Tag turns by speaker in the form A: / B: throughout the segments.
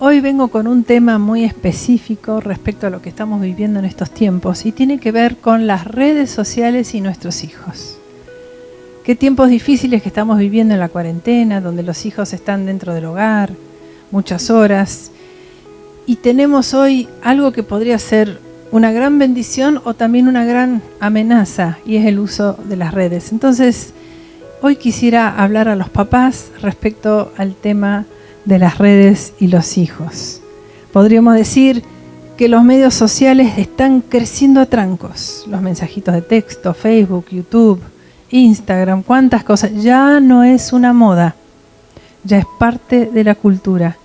A: Hoy vengo con un tema muy específico respecto a lo que estamos viviendo en estos tiempos y tiene que ver con las redes sociales y nuestros hijos. Qué tiempos difíciles que estamos viviendo en la cuarentena, donde los hijos están dentro del hogar, muchas horas, y tenemos hoy algo que podría ser una gran bendición o también una gran amenaza, y es el uso de las redes. Entonces, hoy quisiera hablar a los papás respecto al tema de las redes y los hijos. Podríamos decir que los medios sociales están creciendo a trancos. Los mensajitos de texto, Facebook, YouTube, Instagram, cuántas cosas. Ya no es una moda, ya es parte de la cultura.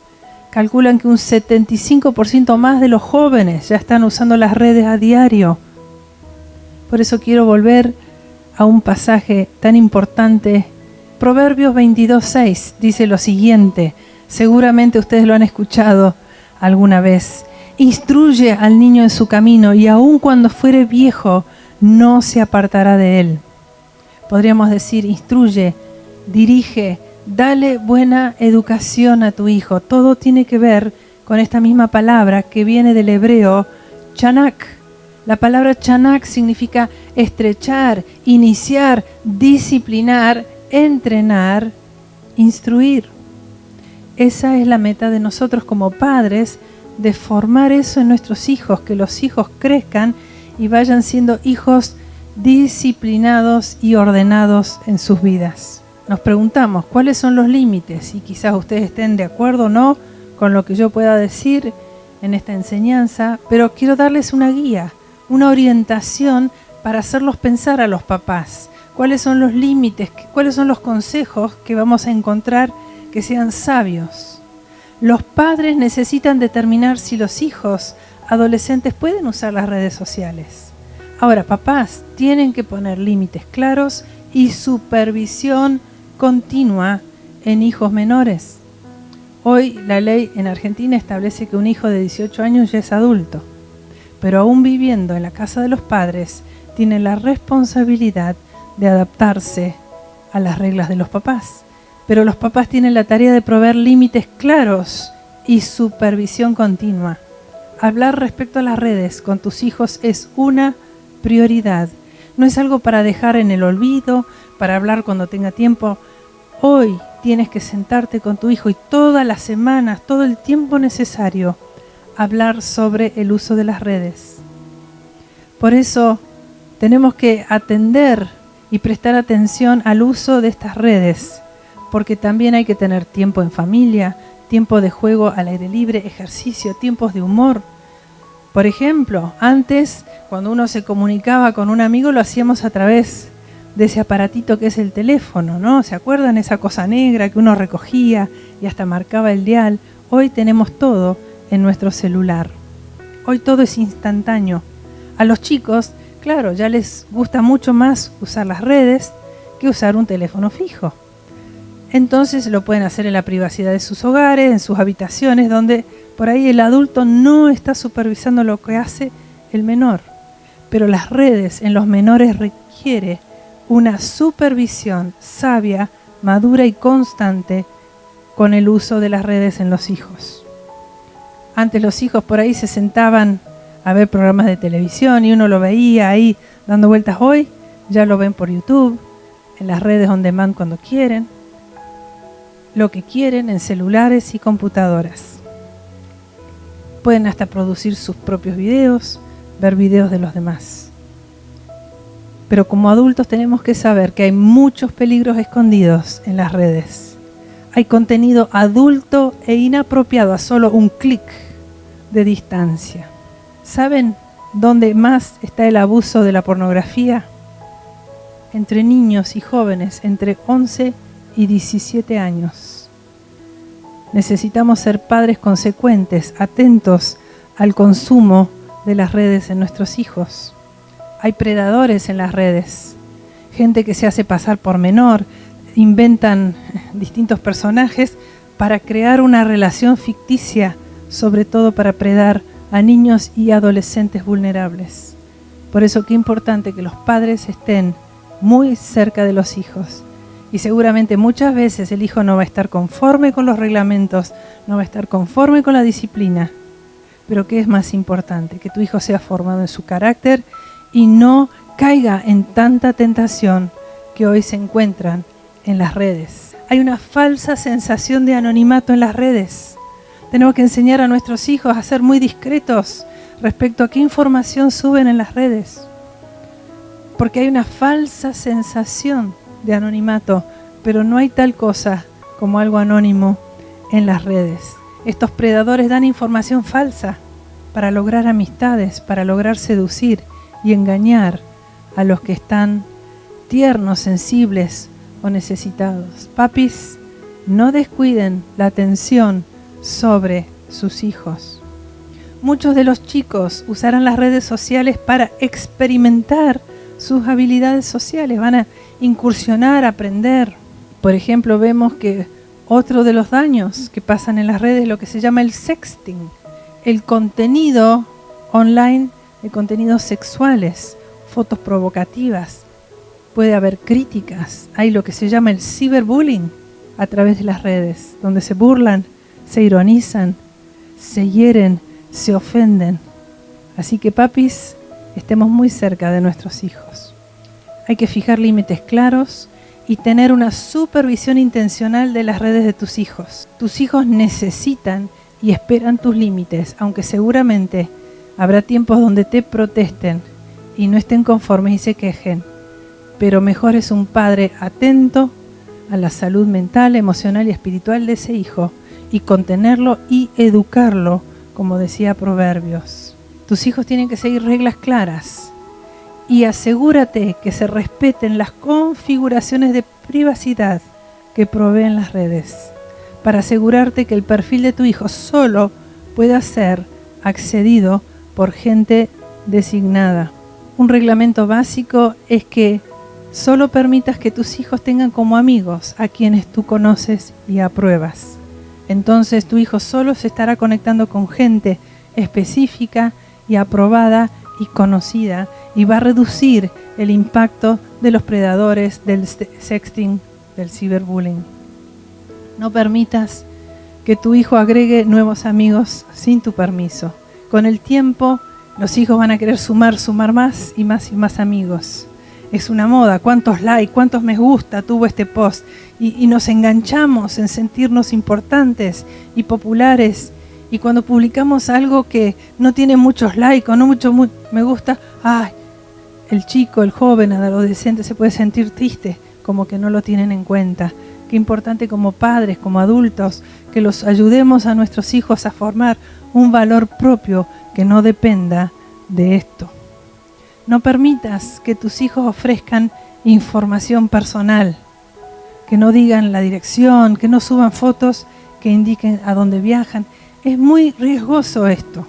A: Calculan que un 75% más de los jóvenes ya están usando las redes a diario. Por eso quiero volver a un pasaje tan importante. Proverbios 22:6 dice lo siguiente. Seguramente ustedes lo han escuchado alguna vez. Instruye al niño en su camino y aun cuando fuere viejo no se apartará de él. Podríamos decir, instruye, dirige, dale buena educación a tu hijo. Todo tiene que ver con esta misma palabra que viene del hebreo chanak. La palabra chanak significa estrechar, iniciar, disciplinar, entrenar, instruir. Esa es la meta de nosotros como padres, de formar eso en nuestros hijos, que los hijos crezcan y vayan siendo hijos disciplinados y ordenados en sus vidas. Nos preguntamos cuáles son los límites y quizás ustedes estén de acuerdo o no con lo que yo pueda decir en esta enseñanza, pero quiero darles una guía, una orientación para hacerlos pensar a los papás. ¿Cuáles son los límites? ¿Cuáles son los consejos que vamos a encontrar que sean sabios? Los padres necesitan determinar si los hijos adolescentes pueden usar las redes sociales. Ahora, papás tienen que poner límites claros y supervisión continua en hijos menores. Hoy la ley en Argentina establece que un hijo de 18 años ya es adulto, pero aún viviendo en la casa de los padres, tiene la responsabilidad de adaptarse a las reglas de los papás. Pero los papás tienen la tarea de proveer límites claros y supervisión continua. Hablar respecto a las redes con tus hijos es una prioridad. No es algo para dejar en el olvido, para hablar cuando tenga tiempo. Hoy tienes que sentarte con tu hijo y todas las semanas, todo el tiempo necesario, hablar sobre el uso de las redes. Por eso tenemos que atender y prestar atención al uso de estas redes, porque también hay que tener tiempo en familia, tiempo de juego al aire libre, ejercicio, tiempos de humor. Por ejemplo, antes, cuando uno se comunicaba con un amigo, lo hacíamos a través de ese aparatito que es el teléfono, ¿no? ¿Se acuerdan? Esa cosa negra que uno recogía y hasta marcaba el dial. Hoy tenemos todo en nuestro celular. Hoy todo es instantáneo. A los chicos, claro, ya les gusta mucho más usar las redes que usar un teléfono fijo. Entonces lo pueden hacer en la privacidad de sus hogares, en sus habitaciones, donde por ahí el adulto no está supervisando lo que hace el menor. Pero las redes en los menores requiere una supervisión sabia, madura y constante con el uso de las redes en los hijos. Antes los hijos por ahí se sentaban a ver programas de televisión y uno lo veía ahí dando vueltas. Hoy ya lo ven por YouTube, en las redes on demand cuando quieren, lo que quieren en celulares y computadoras. Pueden hasta producir sus propios videos, ver videos de los demás. Pero como adultos tenemos que saber que hay muchos peligros escondidos en las redes. Hay contenido adulto e inapropiado a solo un clic de distancia. ¿Saben dónde más está el abuso de la pornografía? Entre niños y jóvenes entre 11 y 17 años. Necesitamos ser padres consecuentes, atentos al consumo de las redes en nuestros hijos. Hay predadores en las redes, gente que se hace pasar por menor, inventan distintos personajes para crear una relación ficticia, sobre todo para predar a niños y adolescentes vulnerables. Por eso qué importante que los padres estén muy cerca de los hijos Y seguramente muchas veces el hijo no va a estar conforme con los reglamentos, no va a estar conforme con la disciplina. Pero ¿qué es más importante? Que tu hijo sea formado en su carácter y no caiga en tanta tentación que hoy se encuentran en las redes. Hay una falsa sensación de anonimato en las redes. Tenemos que enseñar a nuestros hijos a ser muy discretos respecto a qué información suben en las redes. Porque hay una falsa sensación de anonimato, pero no hay tal cosa como algo anónimo en las redes. Estos predadores dan información falsa para lograr amistades, para lograr seducir y engañar a los que están tiernos, sensibles o necesitados. Papis, no descuiden la atención sobre sus hijos. Muchos de los chicos usarán las redes sociales para experimentar sus habilidades sociales, van a incursionar, aprender. Por ejemplo, vemos que otro de los daños que pasan en las redes es lo que se llama el sexting, el contenido online de contenidos sexuales, fotos provocativas. Puede haber críticas, hay lo que se llama el ciberbullying a través de las redes, donde se burlan, se ironizan, se hieren, se ofenden. Así que papis, estemos muy cerca de nuestros hijos. Hay que fijar límites claros y tener una supervisión intencional de las redes de tus hijos. Tus hijos necesitan y esperan tus límites, aunque seguramente habrá tiempos donde te protesten y no estén conformes y se quejen. Pero mejor es un padre atento a la salud mental, emocional y espiritual de ese hijo y contenerlo y educarlo, como decía Proverbios. Tus hijos tienen que seguir reglas claras y asegúrate que se respeten las configuraciones de privacidad que proveen las redes para asegurarte que el perfil de tu hijo solo pueda ser accedido por gente designada. Un reglamento básico es que solo permitas que tus hijos tengan como amigos a quienes tú conoces y apruebas. Entonces tu hijo solo se estará conectando con gente específica y aprobada y conocida, y va a reducir el impacto de los predadores del sexting, del ciberbullying. No permitas que tu hijo agregue nuevos amigos sin tu permiso. Con el tiempo, los hijos van a querer sumar más y más amigos. Es una moda, cuántos likes, cuántos me gusta tuvo este post, y nos enganchamos en sentirnos importantes y populares. Y cuando publicamos algo que no tiene muchos likes o no mucho me gusta, ¡ay! El chico, el joven, el adolescente se puede sentir triste, como que no lo tienen en cuenta. Qué importante como padres, como adultos, que los ayudemos a nuestros hijos a formar un valor propio que no dependa de esto. No permitas que tus hijos ofrezcan información personal, que no digan la dirección, que no suban fotos que indiquen a dónde viajan. Es muy riesgoso esto.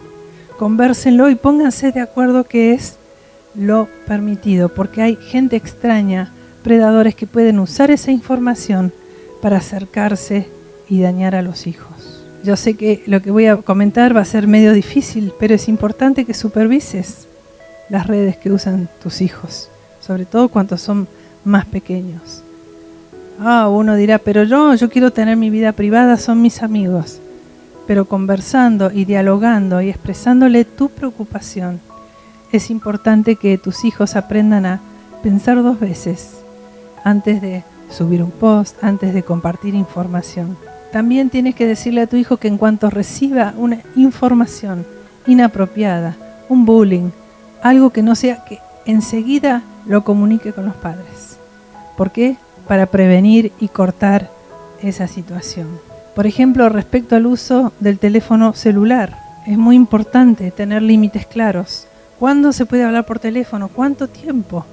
A: Convérsenlo y pónganse de acuerdo qué es lo permitido, porque hay gente extraña, predadores que pueden usar esa información para acercarse y dañar a los hijos. Yo sé que lo que voy a comentar va a ser medio difícil, pero es importante que supervises las redes que usan tus hijos, sobre todo cuando son más pequeños. Uno dirá, pero yo quiero tener mi vida privada, son mis amigos. Pero conversando y dialogando y expresándole tu preocupación, es importante que tus hijos aprendan a pensar 2 veces antes de subir un post, antes de compartir información. También tienes que decirle a tu hijo que en cuanto reciba una información inapropiada, un bullying, algo que no sea, que enseguida lo comunique con los padres. ¿Por qué? Para prevenir y cortar esa situación. Por ejemplo, respecto al uso del teléfono celular, es muy importante tener límites claros. ¿Cuándo se puede hablar por teléfono? ¿Cuánto tiempo?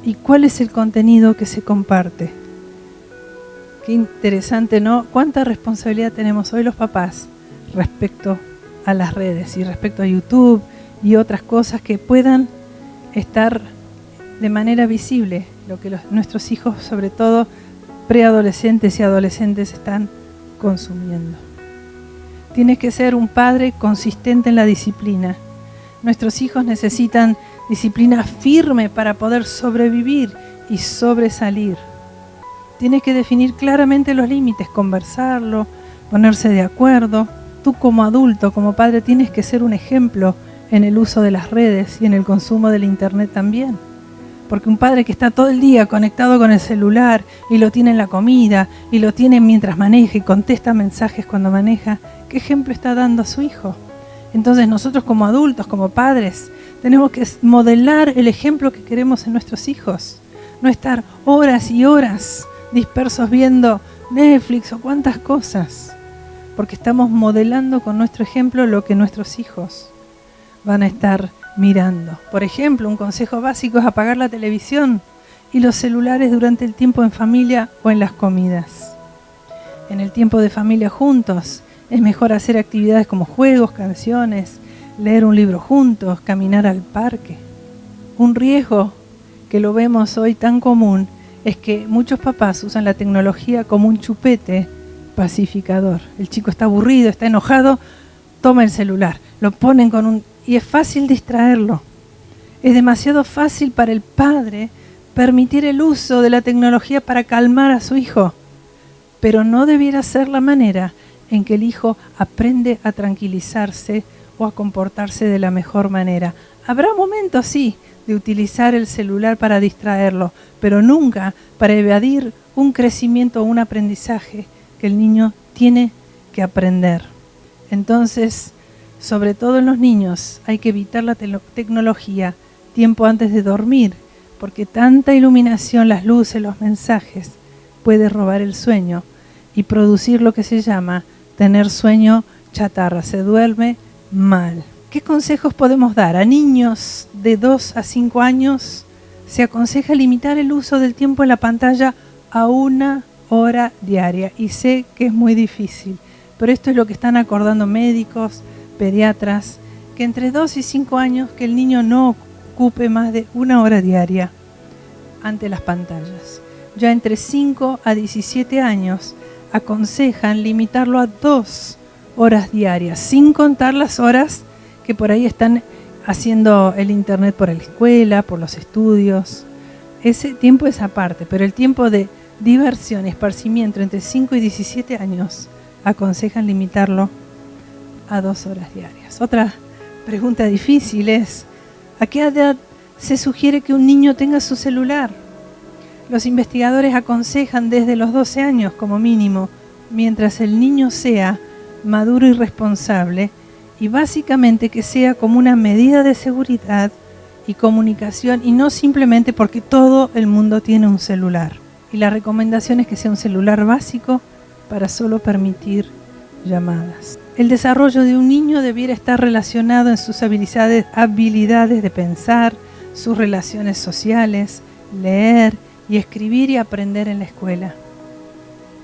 A: ¿Y cuál es el contenido que se comparte? Qué interesante, ¿no? ¿Cuánta responsabilidad tenemos hoy los papás respecto a las redes y respecto a YouTube y otras cosas que puedan estar de manera visible, lo que nuestros hijos, sobre todo preadolescentes y adolescentes, están consumiendo? Tienes que ser un padre consistente en la disciplina. Nuestros hijos necesitan disciplina firme para poder sobrevivir y sobresalir. Tienes que definir claramente los límites, conversarlo, ponerse de acuerdo. Tú como adulto, como padre, tienes que ser un ejemplo en el uso de las redes y en el consumo del internet también. Porque un padre que está todo el día conectado con el celular y lo tiene en la comida y lo tiene mientras maneja y contesta mensajes cuando maneja, ¿qué ejemplo está dando a su hijo? Entonces nosotros como adultos, como padres, tenemos que modelar el ejemplo que queremos en nuestros hijos. No estar horas y horas dispersos viendo Netflix o cuantas cosas. Porque estamos modelando con nuestro ejemplo lo que nuestros hijos van a estar mirando. Por ejemplo, un consejo básico es apagar la televisión y los celulares durante el tiempo en familia o en las comidas. En el tiempo de familia juntos es mejor hacer actividades como juegos, canciones, leer un libro juntos, caminar al parque. Un riesgo que lo vemos hoy tan común es que muchos papás usan la tecnología como un chupete pacificador. El chico está aburrido, está enojado, toma el celular, lo ponen y es fácil distraerlo. Es demasiado fácil para el padre permitir el uso de la tecnología para calmar a su hijo, pero no debiera ser la manera en que el hijo aprende a tranquilizarse o a comportarse de la mejor manera. Habrá momentos, sí, de utilizar el celular para distraerlo, pero nunca para evadir un crecimiento o un aprendizaje que el niño tiene que aprender. Entonces, sobre todo en los niños, hay que evitar la tecnología tiempo antes de dormir, porque tanta iluminación, las luces, los mensajes, puede robar el sueño y producir lo que se llama tener sueño chatarra. Se duerme mal. ¿Qué consejos podemos dar? A niños de 2 a 5 años se aconseja limitar el uso del tiempo en la pantalla a 1 hora diaria. Y sé que es muy difícil, pero esto es lo que están acordando médicos, pediatras, que entre 2 y 5 años que el niño no ocupe más de 1 hora diaria ante las pantallas. Ya entre 5 a 17 años aconsejan limitarlo a 2 horas diarias, sin contar las horas que por ahí están haciendo el internet por la escuela, por los estudios. Ese tiempo es aparte, pero el tiempo de diversión y esparcimiento entre 5 y 17 años aconsejan limitarlo a 2 horas diarias. Otra pregunta difícil es, ¿a qué edad se sugiere que un niño tenga su celular? Los investigadores aconsejan desde los 12 años como mínimo, mientras el niño sea maduro y responsable, y básicamente que sea como una medida de seguridad y comunicación, y no simplemente porque todo el mundo tiene un celular. Y la recomendación es que sea un celular básico para solo permitir llamadas. El desarrollo de un niño debiera estar relacionado en sus habilidades de pensar, sus relaciones sociales, leer y escribir y aprender en la escuela.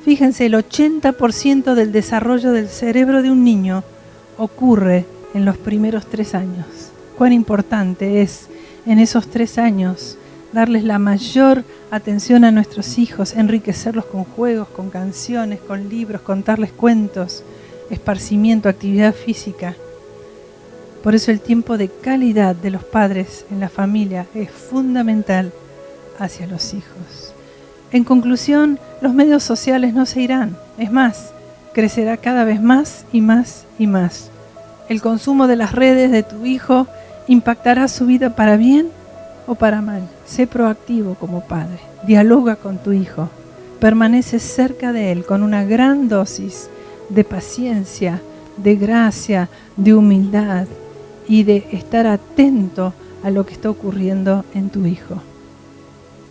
A: Fíjense, el 80% del desarrollo del cerebro de un niño ocurre en los primeros 3 años. Cuán importante es en esos 3 años darles la mayor atención a nuestros hijos, enriquecerlos con juegos, con canciones, con libros, contarles cuentos, esparcimiento, actividad física. Por eso el tiempo de calidad de los padres en la familia es fundamental hacia los hijos. En conclusión, los medios sociales no se irán. Es más, crecerá cada vez más y más y más. El consumo de las redes de tu hijo impactará su vida para bien o para mal. Sé proactivo como padre. Dialoga con tu hijo. Permanece cerca de él con una gran dosis de paciencia, de gracia, de humildad y de estar atento a lo que está ocurriendo en tu hijo.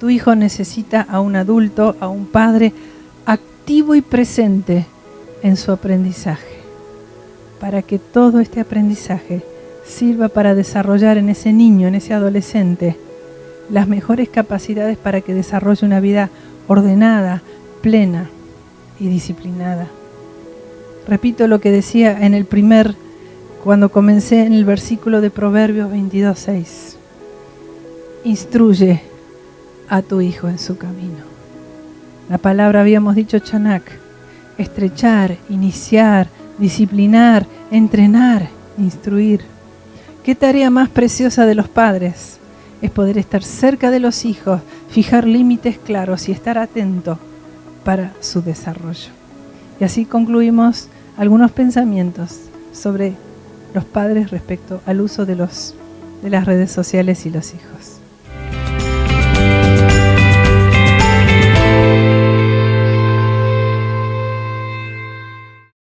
A: Tu hijo necesita a un adulto, a un padre activo y presente en su aprendizaje, para que todo este aprendizaje sirva para desarrollar en ese niño, en ese adolescente, las mejores capacidades para que desarrolle una vida ordenada, plena y disciplinada. Repito lo que decía cuando comencé en el versículo de Proverbios 22:6. Instruye a tu hijo en su camino. La palabra habíamos dicho chanak, estrechar, iniciar, disciplinar, entrenar, instruir. ¿Qué tarea más preciosa de los padres? Es poder estar cerca de los hijos, fijar límites claros y estar atento para su desarrollo. Y así concluimos algunos pensamientos sobre los padres respecto al uso de las redes sociales y los hijos.